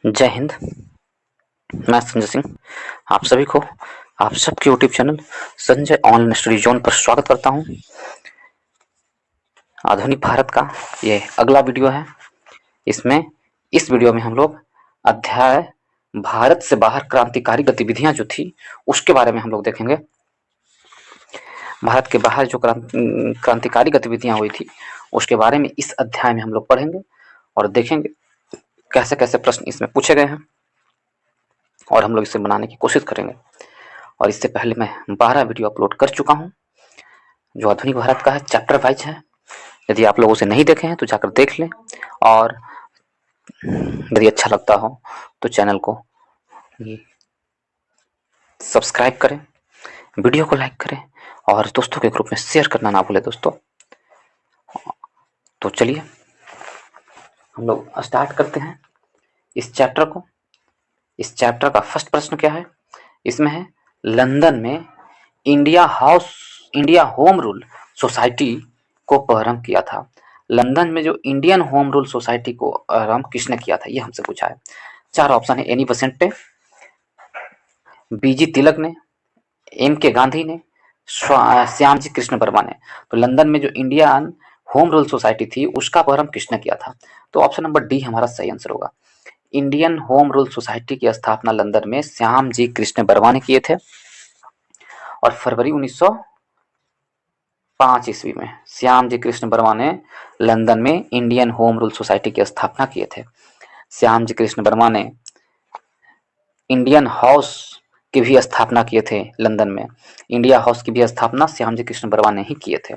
जय हिंद। मैं संजय सिंह आप सभी को आप सबके YouTube channel Sanjay online study zone पर स्वागत करता हूं। आधुनिक भारत का ये अगला वीडियो है। इस वीडियो में हम लोग अध्याय भारत से बाहर क्रांतिकारी गतिविधियां जो थी उसके बारे में हम लोग देखेंगे। भारत के बाहर जो क्रांतिकारी गतिविधियां हुई थी उसके बारे में इस अध्याय में हम लोग पढ़ेंगे और देखेंगे कैसे कैसे प्रश्न इसमें पूछे गए हैं और हम लोग इसे बनाने की कोशिश करेंगे। और इससे पहले मैं 12 वीडियो अपलोड कर चुका हूं जो आधुनिक भारत का है, चैप्टर वाइज है। यदि आप लोग उसे नहीं देखे हैं तो जाकर देख लें और यदि अच्छा लगता हो तो चैनल को सब्सक्राइब करें, वीडियो को लाइक करें और दोस्तों के ग्रुप में शेयर करना ना भूलें दोस्तों। तो चलिए हम लोग स्टार्ट करते हैं इस चैप्टर को। इस चैप्टर का फर्स्ट प्रश्न क्या है? इसमें है लंदन में इंडिया होम रूल सोसाइटी को प्रारंभ किया था। लंदन में जो इंडियन होम रूल सोसाइटी को आरंभ किसने किया था, ये हमसे पूछा है। 4 ऑप्शन है। एनी बेसेंट ने, बीजी तिलक ने, एम के गांधी ने, श्यामजी कृष्ण वर्मा ने। तो लंदन में जो इंडियन होम रूल सोसाइटी थी उसका प्रारंभ किसने किया था? तो ऑप्शन नंबर डी हमारा सही आंसर होगा। इंडियन होम रूल सोसाइटी की स्थापना लंदन में श्यामजी कृष्ण वर्मा ने किए थे और फरवरी 1905 ईस्वी में श्यामजी कृष्ण वर्मा ने लंदन में इंडियन होम रूल सोसाइटी की स्थापना किए थे। श्यामजी कृष्ण वर्मा ने इंडियन हाउस की भी स्थापना किए थे लंदन में। इंडिया हाउस की भी स्थापना श्यामजी कृष्ण वर्मा ने ही किए थे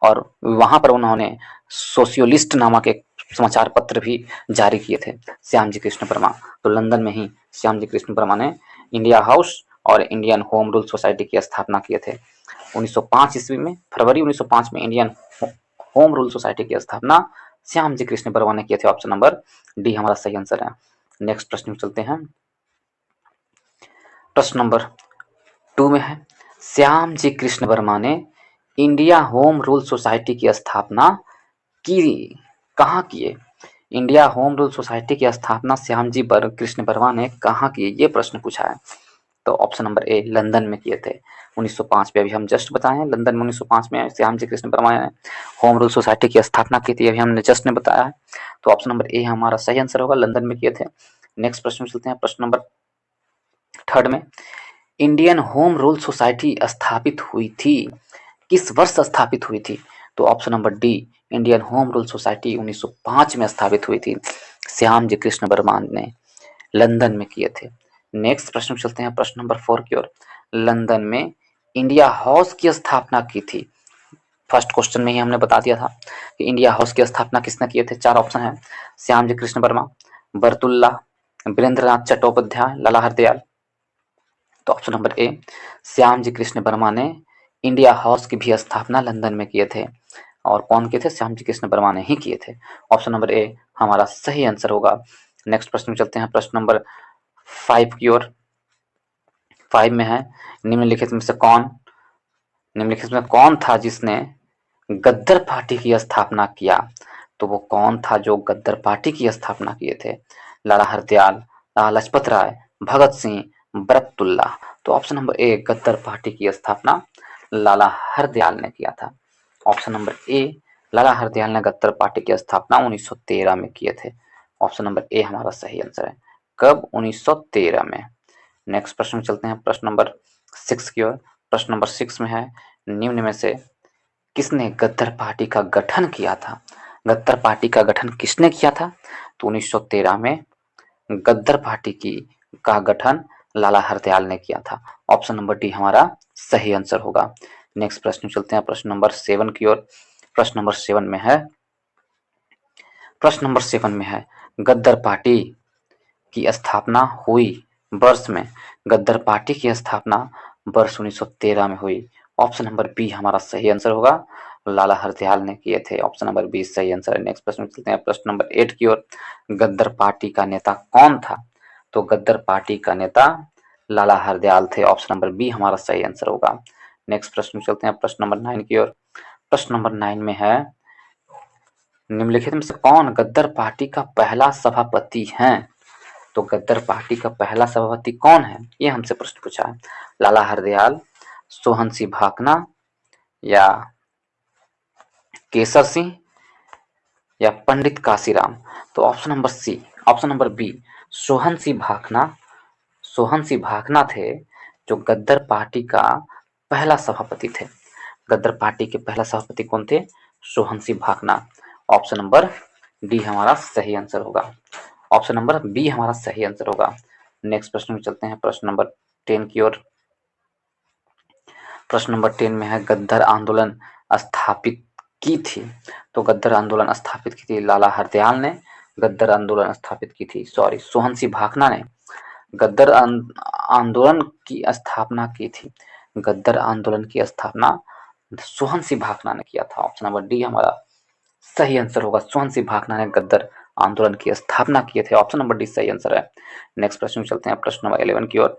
और वहां पर उन्होंने सोशियोलिस्ट नामक एक समाचार पत्र भी जारी किए थे श्यामजी कृष्ण वर्मा। तो लंदन में ही श्यामजी कृष्ण वर्मा ने इंडिया हाउस और इंडियन होम रूल सोसाइटी की स्थापना किए थे 1905 ईस्वी में। फरवरी 1905 में इंडियन होम रूल सोसाइटी की स्थापना श्यामजी कृष्ण वर्मा ने किए थे। ऑप्शन नंबर डी हमारा सही आंसर है। नेक्स्ट प्रश्न में चलते हैं। प्रश्न नंबर 2 में है श्यामजी कृष्ण वर्मा ने इंडिया होम रूल सोसाइटी की स्थापना की कहाँ किए? इंडिया होम रूल सोसाइटी की स्थापना श्यामजी कृष्ण वर्मा ने कहाँ किए, ये प्रश्न पूछा है। तो ऑप्शन नंबर ए लंदन में किए थे 1905 में। अभी हम जस्ट बताए लंदन में 1905 में श्यामजी कृष्ण वर्मा ने होम रूल सोसाइटी की स्थापना की थी, अभी हमने जस्ट ने बताया है। तो ऑप्शन नंबर ए हमारा सही आंसर होगा, लंदन में किए थे। नेक्स्ट प्रश्न में चलते हैं। प्रश्न नंबर 3 में इंडियन होम रूल सोसाइटी स्थापित हुई थी, किस वर्ष स्थापित हुई थी? तो option number D Indian home rule society 1905 में स्थापित हुई थी। श्यामजी कृष्ण वर्मा ने लंदन में किए थे। नेक्स्ट प्रश्न में चलते हैं। प्रश्न नंबर 4 की ओर। लंदन में इंडिया हाउस की स्थापना की थी। फर्स्ट क्वेश्चन में ही हमने बता दिया था कि इंडिया हाउस की स्थापना किसने किए थे। 4 ऑप्शन है। श्यामजी कृष्ण वर्मा, बरतुल्ला, वीरेंद्रनाथ चट्टोपाध्याय, लाला हरदयाल। तो ऑप्शन नंबर ए श्यामजी कृष्ण वर्मा ने इंडिया हाउस की भी स्थापना लंदन में किए थे। और कौन किए थे? श्यामजी कृष्ण वर्मा ने ही किए थे। ऑप्शन नंबर ए हमारा सही आंसर होगा। नेक्स्ट प्रश्न में चलते हैं। प्रश्न नंबर 5 की ओर। 5 में है निम्नलिखित में कौन था जिसने गद्दर पार्टी की स्थापना किया? तो वो कौन था जो गद्दर पार्टी की स्थापना किए थे? लाला हरदयाल, लाला लाजपत राय, भगत सिंह, बरकतुल्ला। तो ऑप्शन नंबर ए गद्दर पार्टी की स्थापना लाला हरदयाल ने किया था। ऑप्शन नंबर ए लाला हरदयाल ने गद्दर पार्टी की स्थापना 1913 में किए थे। ऑप्शन नंबर ए हमारा सही आंसर है। कब? 1913 में। नेक्स्ट प्रश्न में चलते हैं। प्रश्न नंबर 6 की ओर। प्रश्न नंबर 6 में है निम्न में से किसने गद्दर पार्टी का गठन किया था? गद्दर पार्टी का गठन किसने किया था? तो 1913 में गद्दर पार्टी का गठन लाला हरदयाल ने किया था। ऑप्शन नंबर डी हमारा सही आंसर होगा। नेक्स्ट प्रश्न में चलते हैं। प्रश्न नंबर 7 की ओर। प्रश्न नंबर 7 में है गद्दर पार्टी की स्थापना हुई वर्ष में। गद्दर पार्टी की स्थापना वर्ष 1913 में हुई। ऑप्शन नंबर बी हमारा सही आंसर होगा, लाला हरदयाल ने किए थे। ऑप्शन नंबर बी सही आंसर है। नेक्स्ट प्रश्न में चलते हैं। प्रश्न नंबर 8 की ओर। गद्दर पार्टी का नेता कौन था? तो गद्दर पार्टी का नेता लाला हरदयाल थे। ऑप्शन नंबर बी हमारा सही आंसर होगा। नेक्स्ट प्रश्न में चलते हैं। प्रश्न नंबर 9 की ओर। प्रश्न नंबर 9 में है निम्नलिखित में से कौन गद्दर पार्टी का पहला सभापति है? तो गद्दर पार्टी का पहला सभापति कौन है, ये हमसे प्रश्न पूछा है। लाला हरदयाल, सोहन सिंह भाकना, या केसर सिंह, या पंडित काशीराम? तो option number C, option number B, Sohan Singh Bhakna. Sohan Singh Bhakna थे जो गद्दर पार्टी का पहला सभापति थे। गद्दर पार्टी के पहला सभापति कौन थे? Sohan Singh Bhakna. Option number D हमारा सही आंसर होगा। ऑप्शन नंबर बी हमारा सही आंसर होगा। नेक्स्ट प्रश्न में चलते हैं, प्रश्न नंबर 10 की ओर। प्रश्न नंबर 10 में है गद्दर आंदोलन स्थापित की थी। तो गद्दर आंदोलन स्थापित की थी लाला हरदयाल ने गद्दर आंदोलन स्थापित की थी, सॉरी सोहन सिंह भाकना ने गद्दर आंदोलन की स्थापना की थी। गद्दर आंदोलन की स्थापना सोहन सिंह भाकना ने किया था। ऑप्शन नंबर डी हमारा सही आंसर होगा। सोहन सिंह भाकना ने गद्दर आंदोलन की स्थापना किए थे। ऑप्शन नंबर डी सही आंसर है। नेक्स्ट प्रश्न में चलते हैं, प्रश्न नंबर 11 की ओर।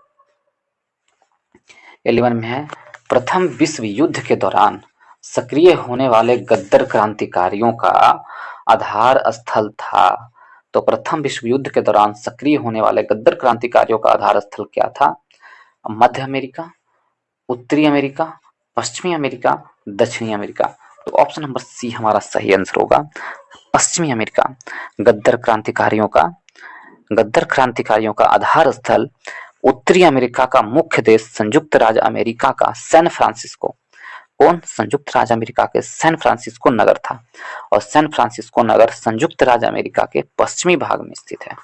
11 में है प्रथम विश्व युद्ध के दौरान सक्रिय होने वाले गद्दर क्रांतिकारियों का आधार स्थल था। तो प्रथम विश्व युद्ध के दौरान सक्रिय होने वाले गद्दर क्रांतिकारियों का आधार स्थल क्या था? मध्य अमेरिका, उत्तरी अमेरिका, पश्चिमी अमेरिका, दक्षिणी अमेरिका? तो ऑप्शन नंबर सी हमारा सही आंसर होगा, पश्चिमी अमेरिका। गद्दर क्रांतिकारियों का आधार स्थल उत्तरी अमेरिका का मुख्य देश संयुक्त राज्य अमेरिका का सैन फ्रांसिस्को। कौन? संयुक्त राज्य अमेरिका के सैन फ्रांसिस्को नगर था, और सैन फ्रांसिस्को नगर संयुक्त राज्य अमेरिका के पश्चिमी भाग में स्थित है।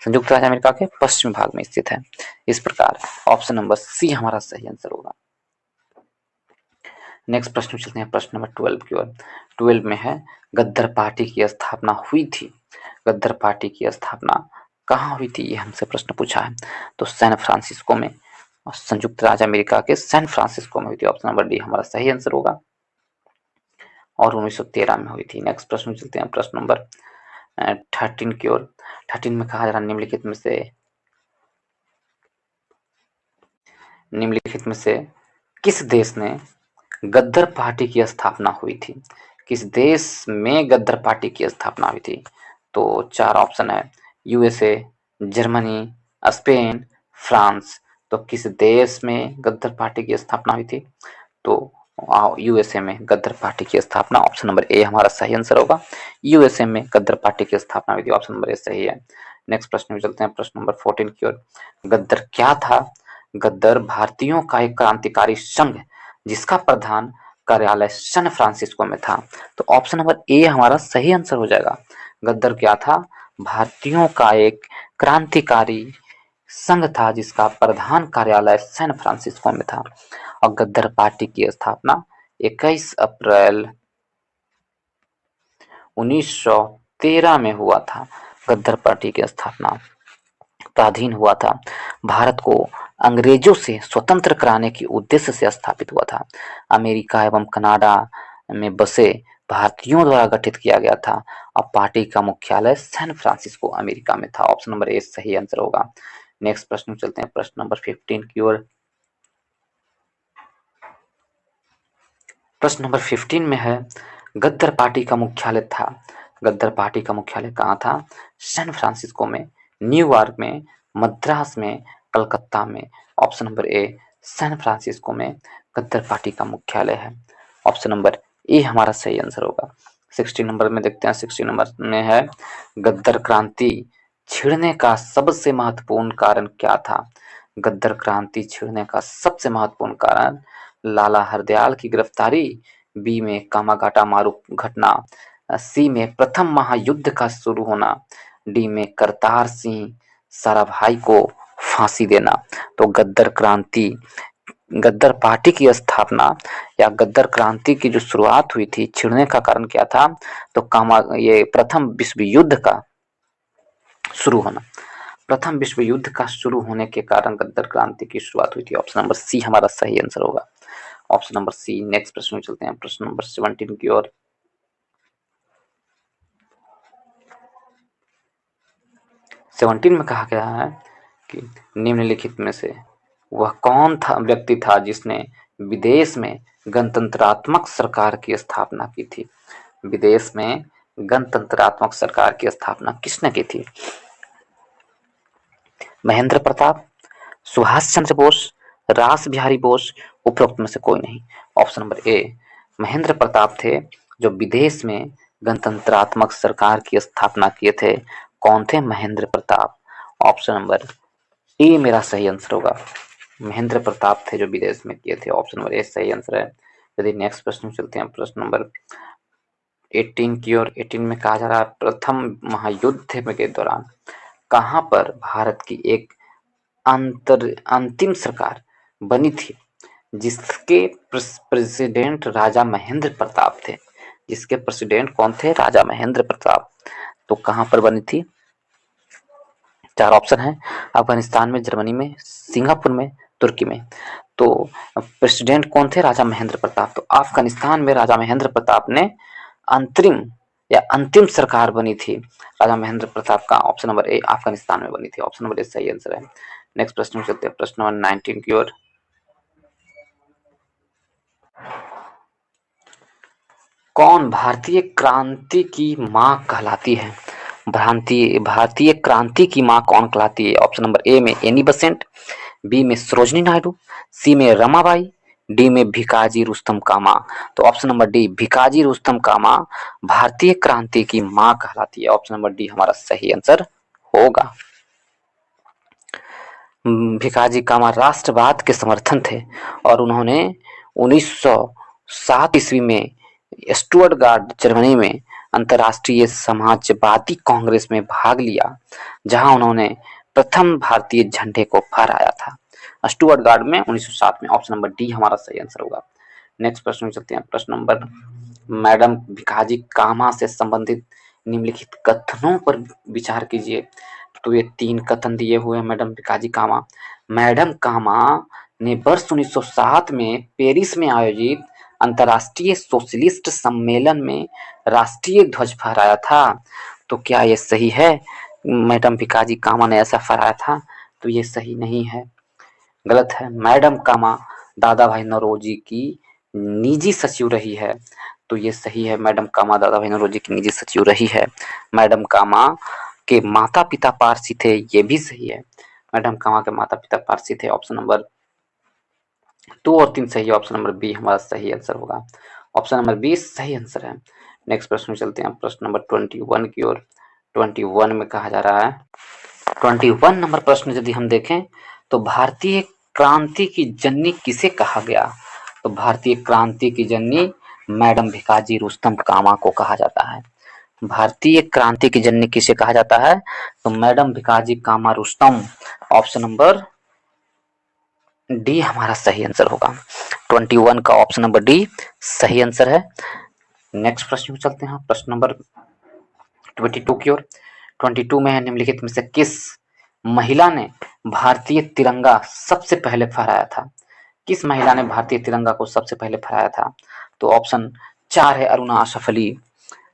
संयुक्त राज्य अमेरिका के पश्चिमी भाग में स्थित है। इस प्रकार ऑप्शन नंबर सी हमारा सही आंसर होगा। नेक्स्ट प्रश्न चलते हैं, प्रश्न नंबर 12 की ओर। 12 में है गद्दर पार्टी की स्थापना हुई थी। गद्दर पार्टी की स्थापना कहाँ हुई थी, ये हमसे प्रश्न पूछा है। तो सैन फ्रांसिस्को में, और संयुक्त राज्य अमेरिका के सैन फ्रांसिस्को में हुई थी। ऑप्शन नंबर डी हमारा सही आंसर होगा, और 1913 में हुई थी। नेक्स्ट प्रश्न चलते हैं, प्रश्न नंबर 13 की ओर। 13 में कहा जा रहा निम्नलिखित में से किस देश ने गद्दर पार्टी की स्थापना हुई थी? किस देश में गद्दर पार्टी की स्थापना हुई थी? तो 4 ऑप्शन है, यूएसए, जर्मनी, स्पेन, फ्रांस। तो किस देश में गद्दर पार्टी की स्थापना हुई थी? तो यूएसए में गद्दर पार्टी की स्थापना। ऑप्शन नंबर ए हमारा सही आंसर होगा, यूएसए में गद्दर पार्टी की स्थापना हुई थी। ऑप्शन नंबर ए सही है। नेक्स्ट प्रश्न में चलते हैं, प्रश्न नंबर 14 की ओर। गद्दर क्या था? गद्दर भारतीयों का एक क्रांतिकारी संघ जिसका प्रधान कार्यालय सैन फ्रांसिस्को में था। तो ऑप्शन नंबर ए हमारा सही आंसर हो जाएगा। गद्दर क्या था? भारतीयों का एक क्रांतिकारी संघ था जिसका प्रधान कार्यालय सैन फ्रांसिस्को में था। और गद्दर पार्टी की स्थापना 21 अप्रैल 1913 में हुआ था। गद्दर पार्टी की स्थापना पराधीन हुआ था, भारत को अंग्रेजों से स्वतंत्र कराने के उद्देश्य से स्थापित हुआ था। अमेरिका एवं कनाडा में बसे भारतीयों द्वारा गठित किया गया था, और पार्टी का मुख्यालय सैन फ्रांसिस्को अमेरिका में था। ऑप्शन नंबर ए सही आंसर होगा। नेक्स्ट प्रश्न में चलते हैं, प्रश्न नंबर 15 की ओर। प्रश्न नंबर 15 में है गद्दर पार्टी का मुख्यालय था। गद्दर पार्टी का मुख्यालय कहाँ था? सैन फ्रांसिस्को में, न्यूयॉर्क में, मद्रास में, कलकत्ता में? Option number A San Francisco में गद्दर पार्टी का मुख्यालय है। ऑप्शन नंबर ए हमारा सही आंसर होगा। 16 नंबर में देखते हैं, 16 नंबर में है गद्दर क्रांति छिड़ने का सबसे महत्वपूर्ण कारण क्या था? गद्दर क्रांति छिड़ने का सबसे महत्वपूर्ण कारण लाला हरदयाल की गिरफ्तारी, बी में कामागाटा मारू घटना, सी में प्रथम महायुद्ध का शुरू होना, डी में करतार सिंह साराभाई को फांसी देना? तो गद्दर पार्टी की स्थापना या गद्दर क्रांति की जो शुरुआत हुई थी, छिड़ने का कारण क्या था? तो ये प्रथम विश्व युद्ध का शुरू होना। प्रथम विश्व युद्ध का शुरू होने के कारण गद्दर क्रांति की शुरुआत हुई थी। ऑप्शन नंबर सी हमारा सही आंसर होगा, ऑप्शन नंबर सी। नेक्स्ट प्रश्न में चलते हैं, प्रश्न नंबर 17 की ओर। 17 में कहा गया है कि निम्नलिखित में से वह कौन था व्यक्ति था जिसने विदेश में गणतंत्रात्मक सरकार की स्थापना की थी? विदेश में गणतंत्रात्मक सरकार की स्थापना किसने की थी? महेंद्र प्रताप, सुभाष चंद्र बोस, रास बिहारी बोस, उपरोक्त में से कोई नहीं। ऑप्शन नंबर ए महेंद्र प्रताप थे जो विदेश में गणतंत्रात्मक सरकार की स्थापना किए थे। कौन थे? महेंद्र प्रताप। ऑप्शन नंबर ए मेरा सही आंसर होगा। महेंद्र प्रताप थे जो विदेश में किए थे। ऑप्शन नंबर ए सही आंसर है। यदि नेक्स्ट प्रश्न में चलते हैं, प्रश्न नंबर 18 की ओर। 18 में कहा जा रहा है प्रथम महायुद्ध के दौरान कहां पर भारत की एक अंतिम सरकार बनी थी जिसके प्रेसिडेंट राजा महेंद्र प्रताप थे? जिसके प्रेसिडेंट कौन थे? राजा महेंद्र प्रताप। तो कहां पर बनी थी? चार ऑप्शन है। अफगानिस्तान में, जर्मनी में, सिंगापुर में, तुर्की में। तो प्रेसिडेंट कौन थे? राजा महेंद्र प्रताप। तो अफगानिस्तान में राजा महेंद्र प्रताप ने अंतरिम या अंतिम सरकार बनी थी राजा महेंद्र प्रताप का। ऑप्शन नंबर ए अफगानिस्तान में बनी थी। ऑप्शन नंबर ए सही आंसर है। नेक्स्ट प्रश्न में चलते हैं, प्रश्न नंबर 19 की ओर। कौन भारतीय क्रांति की मां कहलाती है? भारतीय क्रांति की मां कौन कहलाती है? ऑप्शन नंबर ए में एनी बसेंट, बी में सरोजनी नायडू, सी में रमाबाई, डी में भिकाजी रुस्तम कामा। तो option number D Bhikaji Rustam Cama भारतीय क्रांति की मां कहलाती है। ऑप्शन नंबर डी हमारा सही आंसर होगा। भिकाजी कामा राष्ट्रवाद के समर्थन थे और उन्होंने 1907 ईस्वी में स्टुअर्टगार्ड जर्मनी में अंतर्राष्ट्रीय समाजवादी कांग्रेस में भाग लिया, जहां उन्होंने प्रथम भारतीय झंडे को फहराया था। स्टुअर्टगार्ड में 1907 में। ऑप्शन नंबर डी हमारा सही आंसर होगा। नेक्स्ट प्रश्न में चलते हैं, प्रश्न नंबर मैडम भिकाजी कामा से संबंधित निम्नलिखित कथनों पर विचार कीजिए। तो ये 3 कथन दिए हुए हैं मैडम भिकाजी कामा। मैडम कामा ने वर्ष 1907 में पेरिस में आयोजित अंतर्राष्ट्रीय सोशलिस्ट सम्मेलन में राष्ट्रीय ध्वज फहराया था। तो क्या ये सही है? मैडम भिकाजी कामा ने ऐसा फहराया था? तो ये सही नहीं है, गलत है। मैडम कामा दादा भाई नौरोजी की निजी सचिव रही है। तो ये सही है, मैडम कामा दादा भाई नौरोजी की निजी सचिव रही है। मैडम कामा के माता पिता पारसी थे, ये भी सही है। मैडम कामा के माता पिता पारसी थे। ऑप्शन नंबर 2 और 3 सही है। ऑप्शन नंबर बी हमारा सही आंसर होगा। ऑप्शन नंबर बी सही आंसर है। नेक्स्ट प्रश्न में चलते हैं, प्रश्न नंबर 21 की ओर। 21 में कहा जा रहा है, 21 नंबर प्रश्न यदि हम देखें तो भारतीय क्रांति की जननी किसे कहा गया? तो भारतीय क्रांति की जननी मैडम भिकाजी रुस्तम कामा को कहा जाता है। भारतीय क्रांति की जननी किसे कहा जाता है? तो मैडम भिकाजी कामा रुस्तम। ऑप्शन नंबर डी हमारा सही आंसर होगा। 21 का ऑप्शन नंबर डी सही आंसर है। नेक्स्ट प्रश्न में चलते हैं, प्रश्न नंबर 22 की ओर। 22 में है निम्नलिखित में से किस महिला ने भारतीय तिरंगा सबसे पहले फहराया था? किस महिला ने भारतीय तिरंगा को सबसे पहले फहराया था? तो ऑप्शन 4 है अरुणा आसफ अली,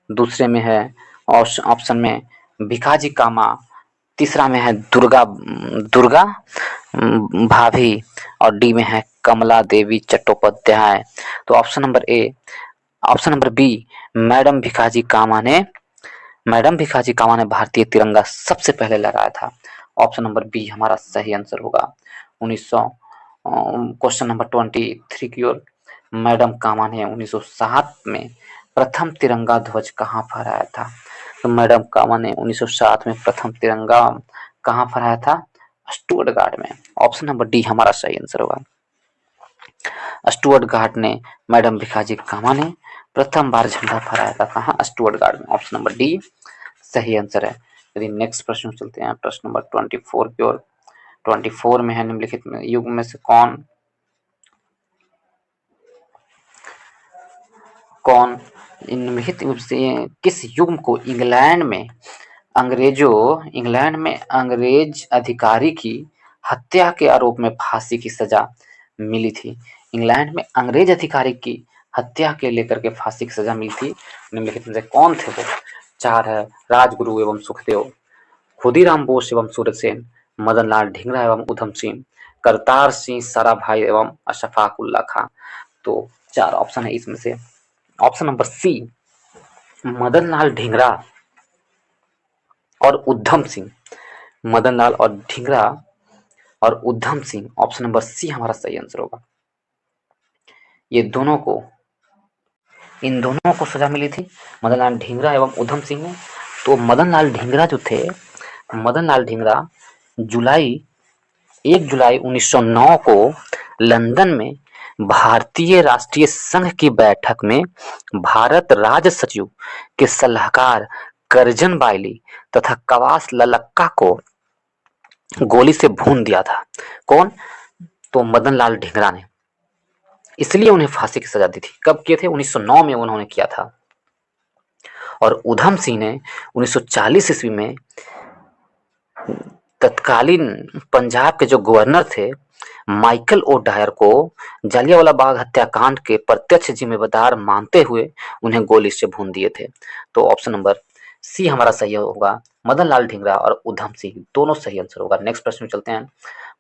दूसरे में है ऑप्शन में भिकाजी कामा, तीसरा में है दुर्गा दुर्गा भाभी और डी में है कमला देवी चट्टोपाध्याय। तो option number B madam Bhikaji Cama ने भारतीय तिरंगा सबसे पहले लहराया था। ऑप्शन नंबर बी हमारा सही आंसर होगा। 1900 क्वेश्चन नंबर 23 की ओर। मैडम कामा ने 1907 में प्रथम तिरंगा ध्वज कहाँ फहराया था? तो मैडम कामा ने 1907 में प्रथम तिरंगा कहाँ फहराया था? स्टुअर्टगार्ड में। ऑप्शन नंबर डी हमारा सही आंसर होगा। स्टुअर्टगार्ड ने मैडम भिकाजी कामा ने प्रथम बार झंडा फहराया था। कहाँ? स्टुअर्टगार्ड में। ऑप्शन नंबर डी सही आंसर है। यदि नेक्स्ट प्रश्न में चलते हैं, प्रश्न नंबर 24 की ओर। 24 में है निम्नलिखित युग में से कौन निम्नलिखित रूप से किस युग को इंग्लैंड में अंग्रेज अधिकारी की हत्या के आरोप में फांसी की सजा मिली थी? इंग्लैंड में अंग्रेज अधिकारी की हत्या के लेकर के फांसी की सजा मिली थी। निम्नलिखित में से कौन थे वो? 4 है राजगुरु एवं सुखदेव, खुदीराम बोस एवं सूरजसेन, मदन लाल ढींगरा एवं उधम सिंह, करतार सिंह साराभाई एवं अशफाक उल्ला खां। तो 4 ऑप्शन है इसमें से। ऑप्शन नंबर सी मदन लाल ढींगरा और उधम सिंह, मदन लाल और ढींगरा और Udham Singh, option number C हमारा सही आंसर होगा। ये दोनों को, इन दोनों को सजा मिली थी, मदन लाल ढींगरा एवं उधम सिंह ने। तो मदन लाल ढींगरा जो थे, मदन लाल ढींगरा जुलाई 1 जुलाई 1909 को लंदन में भारतीय राष्ट्रीय संघ की बैठक में भारत राज सचिव के सलाहकार करजन बायली तथा कवास ललक्का को गोली से भून दिया था। कौन? तो मदन लाल ढींगरा ने। इसलिए उन्हें फांसी की सजा दी थी। कब किए थे? 1909 में उन्होंने किया था। और उधम सिंह ने 1940 ईस्वी में तत्कालीन पंजाब के जो गवर्नर थे माइकल ओ डायर को जलियांवाला बाग हत्याकांड के प्रत्यक्ष जिम्मेदार मानते हुए उन्हें गोली से भून दिए थे। तो ऑप्शन नंबर सी हमारा सही होगा। मदन लाल ढींगरा और उधम सिंह दोनों सही आंसर होगा। नेक्स्ट प्रश्न में चलते हैं।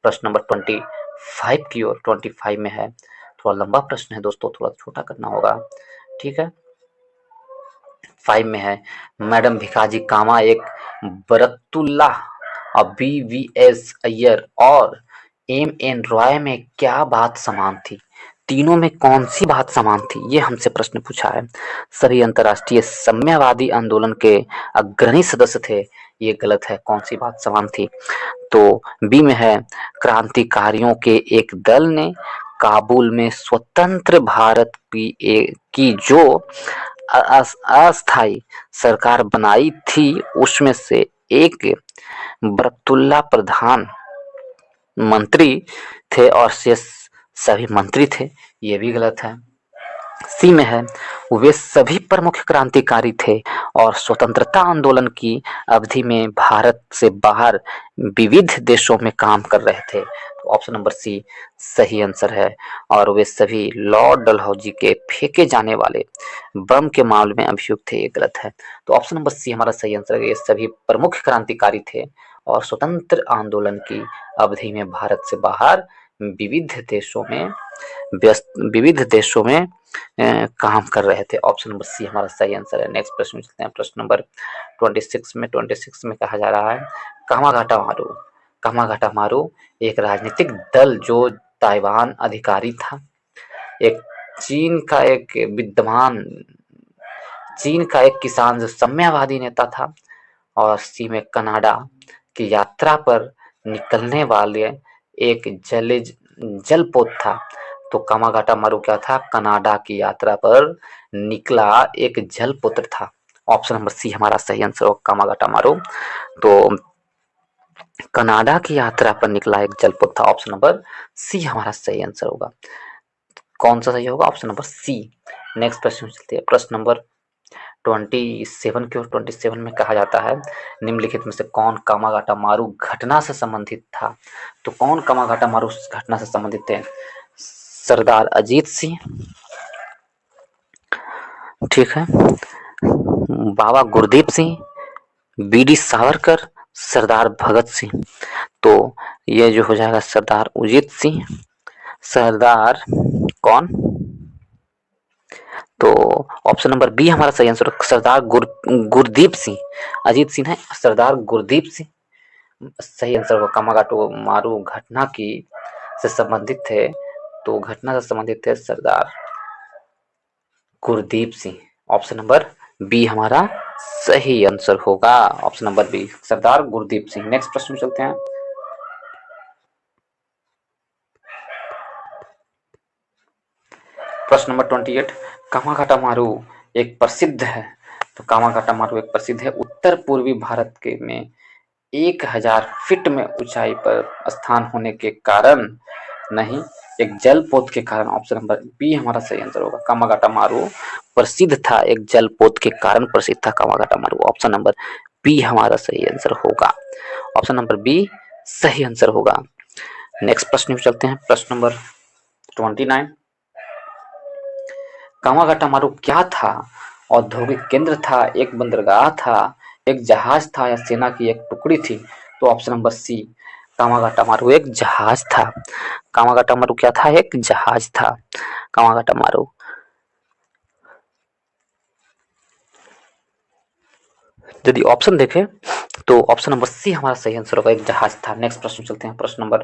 प्रश्न नंबर 25 की ओर। 25 में है, थोड़ा लंबा प्रश्न है दोस्तों, थोड़ा छोटा करना होगा, ठीक है। 5 में है, मैडम भिकाजी कामा एक बरकतुल्लाह और BVS अय्यर और MN रॉय में क्या बात समान थी? तीनों में कौन सी बात समान थी, ये हमसे प्रश्न पूछा है। सभी अंतर्राष्ट्रीय साम्यवादी आंदोलन के अग्रणी सदस्य थे, ये गलत है। कौन सी बात समान थी? तो बी में है, क्रांतिकारियों के एक दल ने काबुल में स्वतंत्र भारत की जो अस्थायी सरकार बनाई थी उसमें से एक बरकतुल्लाह प्रधान मंत्री थे और शेष सभी मंत्री थे, ये भी गलत है। सी में है, वे सभी प्रमुख क्रांतिकारी थे और स्वतंत्रता आंदोलन की अवधि में भारत से बाहर विविध देशों में काम कर रहे थे। तो ऑप्शन नंबर सी सही आंसर है। और वे सभी लॉर्ड डलहौजी के फेंके जाने वाले बम के मामले में अभियुक्त थे, ये गलत है। तो ऑप्शन नंबर सी हमारा सही आंसर है। ये सभी प्रमुख क्रांतिकारी थे और स्वतंत्र आंदोलन की अवधि में भारत से बाहर विविध देशों में काम कर रहे थे। ऑप्शन नंबर सी हमारा सही आंसर है। नेक्स्ट प्रश्न में चलते हैं। प्रश्न नंबर 26 में कहा जा रहा है, कामागाटा मारू। कामागाटा मारू एक राजनीतिक दल जो ताइवान अधिकारी था, एक चीन का एक किसान जो साम्यवादी नेता था, और सी में कनाडा की यात्रा पर निकलने वाले एक जलपोत था। तो कामागाटा मारू क्या था? कनाडा की यात्रा पर निकला एक जलपुत्र था। ऑप्शन नंबर सी हमारा सही आंसर होगा, कामागाटा मारू। तो कनाडा की यात्रा पर निकला एक जलपुत्र था, ऑप्शन नंबर सी हमारा सही आंसर होगा। कौन सा सही होगा? ऑप्शन नंबर सी। नेक्स्ट प्रश्न चलते हैं। प्रश्न नंबर 27 की ओर। 27 में कहा जाता है, निम्नलिखित में से कौन कामागाटा मारू घटना से संबंधित था? तो कौन कामागाटा मारू घटना से संबंधित थे? सरदार अजीत सिंह, ठीक है, बाबा गुरदीप सिंह, BD सावरकर, सरदार भगत सिंह। तो ये जो हो जाएगा सरदार अजीत सिंह, सरदार कौन? तो ऑप्शन नंबर बी हमारा सही आंसर, सरदार गुरदीप सिंह। अजीत सिंह है, सरदार गुरदीप सिंह सही आंसर होगा। कामागाटो मारू घटना की से संबंधित थे, तो घटना से संबंधित थे Sardar Gurdeep Singh. Option number B हमारा सही आंसर होगा। Option number B Sardar Gurdeep Singh. Next प्रश्न में चलते हैं। प्रश्न नंबर 28, कामागाटा मारू एक प्रसिद्ध है। तो कामागाटा मारू एक प्रसिद्ध है उत्तर पूर्वी भारत के में 1000 फीट में ऊंचाई पर स्थान होने के कारण, नहीं, एक जलपोत के कारण। ऑप्शन नंबर बी हमारा सही आंसर होगा। कामागाटा मारू प्रसिद्ध था, एक जलपोत के कारण प्रसिद्ध था कामागाटा मारू। ऑप्शन नंबर बी हमारा सही आंसर होगा। ऑप्शन नंबर बी सही आंसर होगा। नेक्स्ट प्रश्न में चलते हैं। प्रश्न नंबर 29, कामागाटा मारू क्या था? औद्योगिक केंद्र था, एक बंदरगाह था, एक जहाज था, या सेना की एक टुकड़ी थी? तो ऑप्शन नंबर सी कामागाटा मारू एक जहाज था। कामागाटा मारू क्या था? एक जहाज था कामागाटा मारू। यदि ऑप्शन देखें तो ऑप्शन नंबर सी हमारा सही आंसर होगा, एक जहाज था। नेक्स्ट प्रश्न चलते हैं, प्रश्न नंबर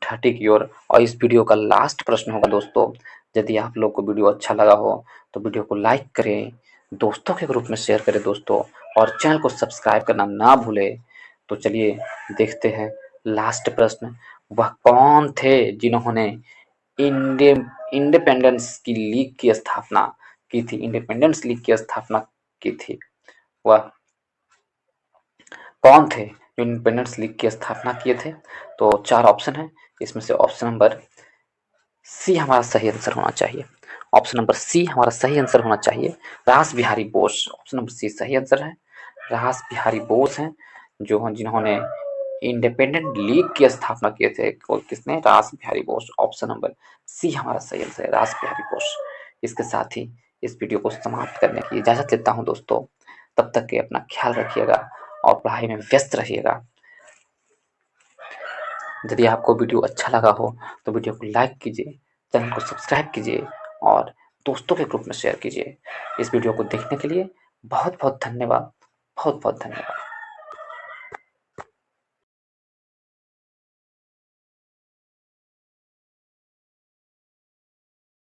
30 की ओर, और इस वीडियो का लास्ट प्रश्न होगा दोस्तों। यदि आप लोग को वीडियो अच्छा लगा हो तो वीडियो को लाइक करें, दोस्तों के ग्रुप में शेयर करें दोस्तों, और चैनल को सब्सक्राइब करना ना भूलें। तो चलिए देखते हैं लास्ट प्रश्न। वह कौन थे जिन्होंने इंडिपेंडेंस की लीग की स्थापना की थी? इंडिपेंडेंस लीग की स्थापना की थी, वह कौन थे जो इंडिपेंडेंस लीग की स्थापना किए थे? तो 4 ऑप्शन है, इसमें से ऑप्शन नंबर सी हमारा सही आंसर होना चाहिए। ऑप्शन नंबर सी हमारा सही आंसर होना चाहिए, Ras Bihari Bose. Option number C सही आंसर है, रास बिहारी बोस हैं, जो जिन्होंने इंडिपेंडेंट लीग की स्थापना किए थे। किसने? Ras Bihari Bose. Option number C हमारा सही आंसर है, रास बिहारी बोस। इसके साथ ही इस वीडियो को समाप्त करने की इजाजत लेता हूँ दोस्तों। तब तक के अपना ख्याल रखिएगा और पढ़ाई में व्यस्त रहिएगा। यदि आपको वीडियो अच्छा लगा हो तो वीडियो को लाइक कीजिए, चैनल को सब्सक्राइब कीजिए और दोस्तों के ग्रुप में शेयर कीजिए। इस वीडियो को देखने के लिए बहुत बहुत धन्यवाद, बहुत बहुत धन्यवाद।